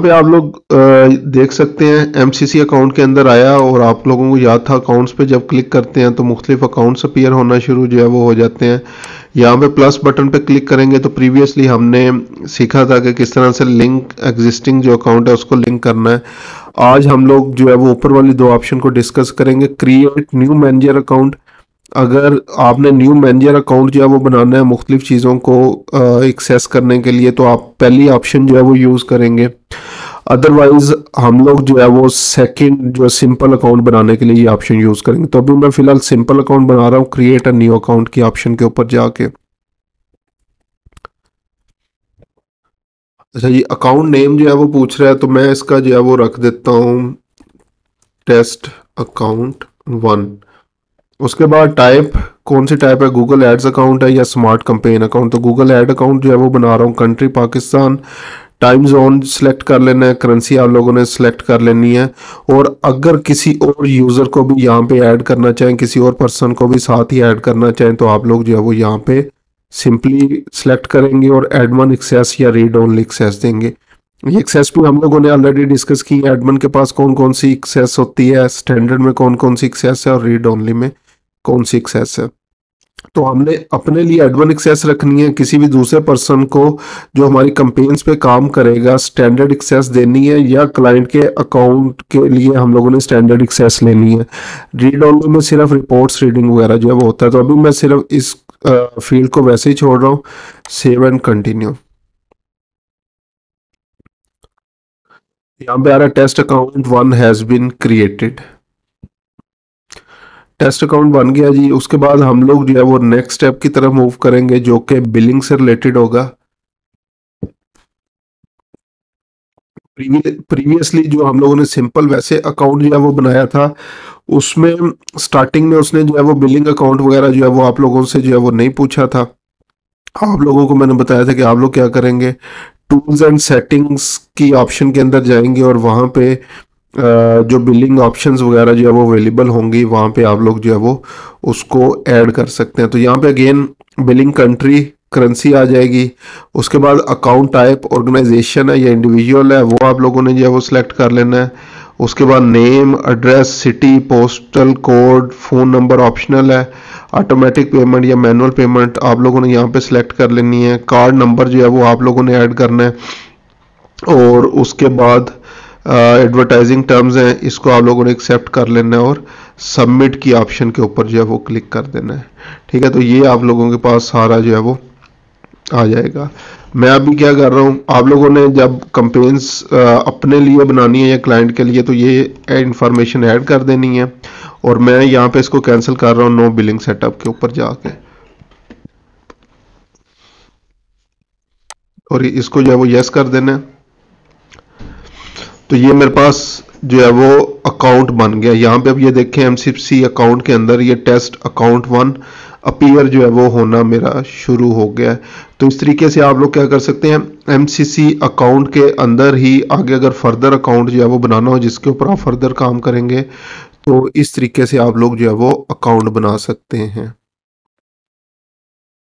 पे आप लोग देख सकते हैं एमसीसी अकाउंट के अंदर आया, और आप लोगों को याद था अकाउंट्स पे जब क्लिक करते हैं तो मुख्तलिफ अकाउंट्स अपीयर होना शुरू जो है वो हो जाते हैं। यहाँ पे प्लस बटन पे क्लिक करेंगे तो प्रीवियसली हमने सीखा था कि किस तरह से लिंक एग्जिस्टिंग जो अकाउंट है उसको लिंक करना है। आज हम लोग जो है वो ऊपर वाली दो ऑप्शन को डिस्कस करेंगे। क्रिएट न्यू मैनेजर अकाउंट, अगर आपने न्यू मैनेजर अकाउंट जो है वो बनाना है मुख्तलिफ चीज़ों को एक्सेस करने के लिए, तो आप पहली ऑप्शन जो है वो यूज़ करेंगे। अदरवाइज हम लोग जो है वो सेकंड जो सिंपल अकाउंट बनाने के लिए ये ऑप्शन यूज़ करेंगे। तो अभी मैं फिलहाल सिंपल अकाउंट बना रहा हूँ क्रिएट अ न्यू अकाउंट की ऑप्शन के ऊपर जाके। अच्छा, ये अकाउंट नेम जो है वो पूछ रहा है, तो मैं इसका जो है वो रख देता हूँ टेस्ट अकाउंट 1। उसके बाद टाइप, कौन सी टाइप है, गूगल एड्स अकाउंट है या स्मार्ट कैंपेन अकाउंट। तो गूगल एड अकाउंट जो है वो बना रहा हूँ। Country Pakistan, time zone select कर लेना है, करेंसी आप लोगों ने सिलेक्ट कर लेनी है। और अगर किसी और यूज़र को भी यहाँ पे ऐड करना चाहें, किसी और पर्सन को भी साथ ही ऐड करना चाहें, तो आप लोग जो है वो यहाँ पे सिंपली सिलेक्ट करेंगे और एडमिन एक्सेस या रीड ओनली एक्सेस देंगे। ये एक्सेस भी हम लोगों ने ऑलरेडी डिस्कस की है। एडमिन के पास कौन कौन सी एक्सेस होती है, स्टैंडर्ड में कौन कौन सी एक्सेस है और रीड ओनली में कौन सी एक्सेस है। तो हमने अपने लिए एडमिन एक्सेस रखनी है, किसी भी दूसरे पर्सन को जो हमारी कंपेन्स पे काम करेगा स्टैंडर्ड एक्सेस देनी है, या क्लाइंट के अकाउंट के लिए हम लोगों ने स्टैंडर्ड एक्सेस लेनी है। रीड ओनली में सिर्फ रिपोर्ट्स रीडिंग वगैरह जो है वो होता है। तो अभी मैं सिर्फ इस फील्ड को वैसे ही छोड़ रहा हूँ। Save and continue. यहाँ पे आ रहा है test account 1 has been created. Test account बन गया जी। उसके बाद हम लोग जो है वो नेक्स्ट स्टेप की तरफ मूव करेंगे जो कि बिलिंग से रिलेटेड होगा। प्रीवियसली जो हम लोगों ने सिंपल वैसे अकाउंट जो है वो बनाया था, उसमें स्टार्टिंग में उसने जो है वो बिलिंग अकाउंट वगैरह जो है वो आप लोगों से जो है वो नहीं पूछा था। आप लोगों को मैंने बताया था कि आप लोग क्या करेंगे, टूल्स एंड सेटिंग्स की ऑप्शन के अंदर जाएंगे और वहाँ पे जो बिलिंग ऑप्शंस वगैरह जो है वो अवेलेबल होंगी, वहाँ पे आप लोग जो है वो उसको ऐड कर सकते हैं। तो यहाँ पे अगेन बिलिंग कंट्री करेंसी आ जाएगी। उसके बाद अकाउंट टाइप ऑर्गेनाइजेशन है या इंडिविजुअल है, वो आप लोगों ने जो है वो सिलेक्ट कर लेना है। उसके बाद name, address, city, postal code, phone number optional है। ऑटोमेटिक पेमेंट या मैनुअल पेमेंट आप लोगों ने यहाँ पे सिलेक्ट कर लेनी है। कार्ड नंबर जो है वो आप लोगों ने ऐड करना है। और उसके बाद एडवर्टाइजिंग टर्म्स हैं, इसको आप लोगों ने एक्सेप्ट कर लेना है और सबमिट की ऑप्शन के ऊपर जो है वो क्लिक कर देना है। ठीक है, तो ये आप लोगों के पास सारा जो है वो आ जाएगा। मैं अभी क्या कर रहा हूँ, आप लोगों ने जब कंपेन्स अपने लिए बनानी है या क्लाइंट के लिए, तो ये इंफॉर्मेशन ऐड कर देनी है। और मैं यहाँ पे इसको कैंसिल कर रहा हूँ नो बिलिंग सेटअप के ऊपर जाके, और इसको जो है वो यस कर देना है। तो ये मेरे पास जो है वो अकाउंट बन गया। यहाँ पे अब ये देखें एमसीसी अकाउंट के अंदर ये टेस्ट अकाउंट 1 अपीयर जो है वो होना मेरा शुरू हो गया है। तो इस तरीके से आप लोग क्या कर सकते हैं, एमसीसी अकाउंट के अंदर ही आगे अगर फर्दर अकाउंट जो है वो बनाना हो जिसके ऊपर आप फर्दर काम करेंगे, तो इस तरीके से आप लोग जो है वो अकाउंट बना सकते हैं।